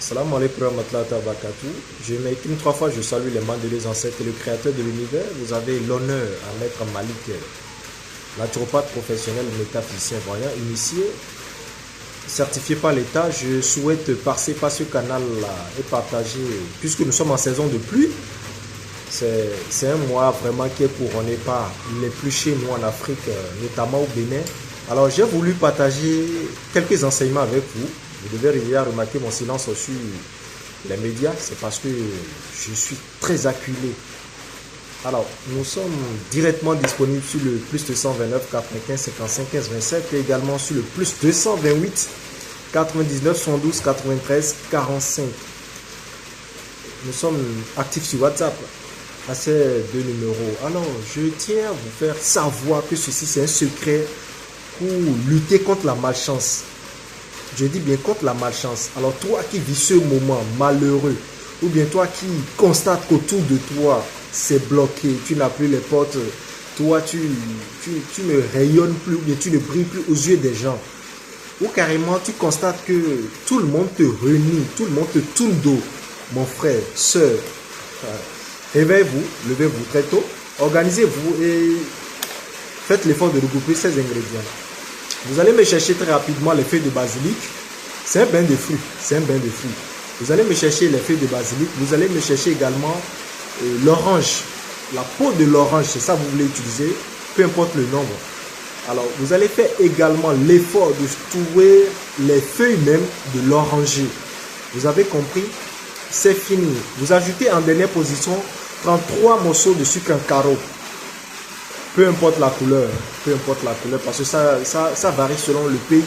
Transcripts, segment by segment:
Salam alaikum wa rahmatullahi wa barakatuh. Je m'écris trois fois, je salue les membres de les ancêtres et le créateur de l'univers. Vous avez l'honneur à Maître Malik, naturopathe professionnel, métaphysicien voyant, initié, certifié par l'État. Je souhaite passer par ce canal-là et partager, puisque nous sommes en saison de pluie, c'est un mois vraiment qui est couronné par les pluies chez nous en Afrique, notamment au Bénin. Alors j'ai voulu partager quelques enseignements avec vous. Vous devez remarquer mon silence sur les médias, c'est parce que je suis très acculé. Alors, nous sommes directement disponibles sur le plus 229 95 55 15 27 et également sur le plus 228 99 112 93 45. Nous sommes actifs sur WhatsApp à ces deux numéros. Alors, je tiens à vous faire savoir que ceci, c'est un secret pour lutter contre la malchance. Je dis bien contre la malchance. Alors toi qui vis ce moment malheureux, ou bien toi qui constates qu'autour de toi c'est bloqué, tu n'as plus les portes, toi tu ne rayonnes plus, ou bien tu ne brilles plus aux yeux des gens, ou carrément tu constates que tout le monde te renie, tout le monde te tourne dos, mon frère, soeur, réveillez-vous, levez-vous très tôt, organisez-vous et faites l'effort de regrouper ces ingrédients. Vous allez me chercher très rapidement les feuilles de basilic. C'est un bain de fruits. C'est un bain de fruits. Vous allez me chercher les feuilles de basilic. Vous allez me chercher également l'orange. La peau de l'orange, c'est ça que vous voulez utiliser. Peu importe le nombre. Alors, vous allez faire également l'effort de trouver les feuilles même de l'oranger. Vous avez compris? C'est fini. Vous ajoutez en dernière position 33 morceaux de sucre en carreau. Peu importe la couleur, parce que ça varie selon le pays.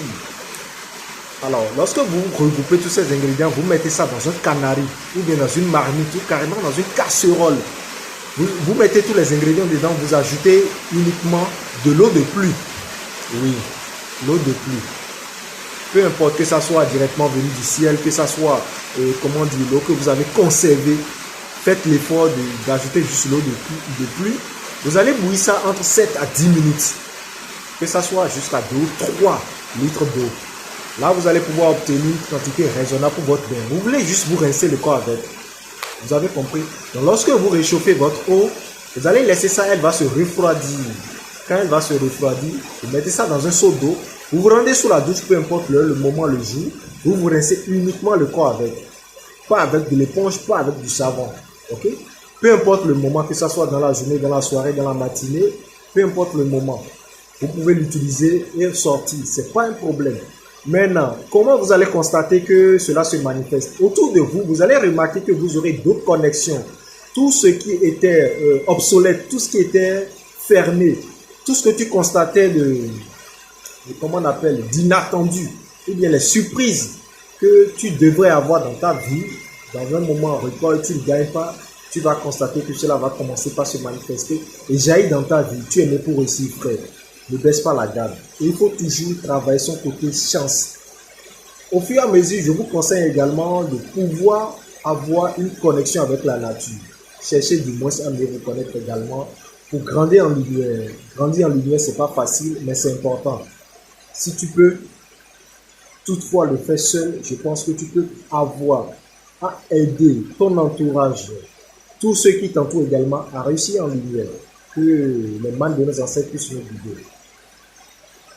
Alors, lorsque vous regroupez tous ces ingrédients, vous mettez ça dans un canari, ou bien dans une marmite, ou carrément dans une casserole. Vous mettez tous les ingrédients dedans, vous ajoutez uniquement de l'eau de pluie. Oui, l'eau de pluie. Peu importe que ça soit directement venu du ciel, que ça soit, l'eau que vous avez conservée, faites l'effort d'ajouter juste l'eau de pluie. Vous allez bouillir ça entre 7 à 10 minutes. Que ça soit jusqu'à 2 ou 3 litres d'eau. Là, vous allez pouvoir obtenir une quantité raisonnable pour votre bain. Vous voulez juste vous rincer le corps avec. Vous avez compris? Donc, lorsque vous réchauffez votre eau, vous allez laisser ça, elle va se refroidir. Quand elle va se refroidir, vous mettez ça dans un seau d'eau. Vous vous rendez sous la douche, peu importe le moment, le jour. Vous vous rincez uniquement le corps avec. Pas avec de l'éponge, pas avec du savon. Ok? Peu importe le moment, que ce soit dans la journée, dans la soirée, dans la matinée, peu importe le moment, vous pouvez l'utiliser et sortir. Ce n'est pas un problème. Maintenant, comment vous allez constater que cela se manifeste? Autour de vous, vous allez remarquer que vous aurez d'autres connexions. Tout ce qui était obsolète, tout ce qui était fermé, tout ce que tu constatais d'inattendu, ou bien les surprises que tu devrais avoir dans ta vie, dans un moment record, tu ne gagnes pas. Tu vas constater que cela va commencer par se manifester et jaillir dans ta vie. Tu es né pour réussir, frère. Ne baisse pas la garde. Et il faut toujours travailler son côté chance. Au fur et à mesure, je vous conseille également de pouvoir avoir une connexion avec la nature. Cherchez du moins à mieux vous connaître également pour grandir en lumière. Grandir en lumière, ce n'est pas facile, mais c'est important. Si tu peux toutefois le faire seul, je pense que tu peux avoir à aider ton entourage, tous ceux qui t'entourent également à réussir en lumière, que les membres de nos ancêtres puissent nous guider.